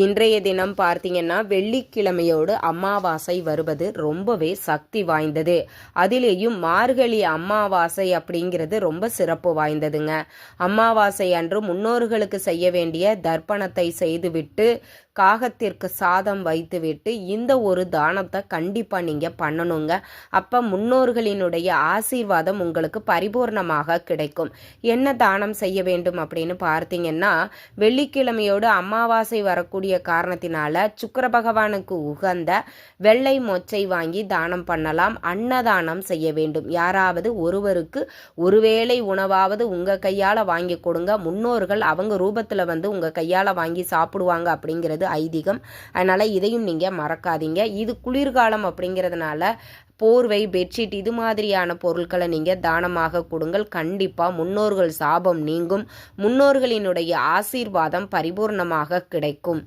இன்றைய தினம் பார்த்தீங்கன்னா வெள்ளிக்கிழமையோடு அமாவாசை வருவது ரொம்பவே சக்தி வாய்ந்தது. அதிலேயும் மார்கழி அமாவாசை அப்படிங்கிறது ரொம்ப சிறப்பு வாய்ந்ததுங்க. அமாவாசை அன்று முன்னோர்களுக்கு செய்ய வேண்டிய தர்ப்பணத்தை செய்துவிட்டு காகத்திற்கு சாதம் வைத்துவிட்டு இந்த ஒரு தானத்தை கண்டிப்பாக நீங்கள் பண்ணணுங்க. அப்போ முன்னோர்களினுடைய ஆசீர்வாதம் உங்களுக்கு பரிபூர்ணமாக கிடைக்கும். என்ன தானம் செய்ய வேண்டும் அப்படின்னு பார்த்தீங்கன்னா, வெள்ளிக்கிழமையோடு அமாவாசை வரக்கூடிய காரணத்தினால சுக்கிர பகவானுக்கு உகந்த வெள்ளை மொச்சை வாங்கி தானம் பண்ணலாம். அன்னதானம் செய்ய வேண்டும். யாராவது ஒருவருக்கு ஒருவேளை உணவாவது உங்கள் கையால் வாங்கி கொடுங்க. முன்னோர்கள் அவங்க ரூபத்தில் வந்து உங்கள் கையால் வாங்கி சாப்பிடுவாங்க அப்படிங்கிறது ஐதீகம். அதனால் இதையும் நீங்கள் மறக்காதீங்க. இது குளிர்காலம் அப்படிங்கிறதுனால போர்வை, பெட்ஷீட் இது மாதிரியான பொருட்களை நீங்கள் தானமாக கொடுங்கள். கண்டிப்பாக முன்னோர்கள் சாபம் நீங்கும். முன்னோர்களினுடைய ஆசீர்வாதம் பரிபூர்ணமாக கிடைக்கும்.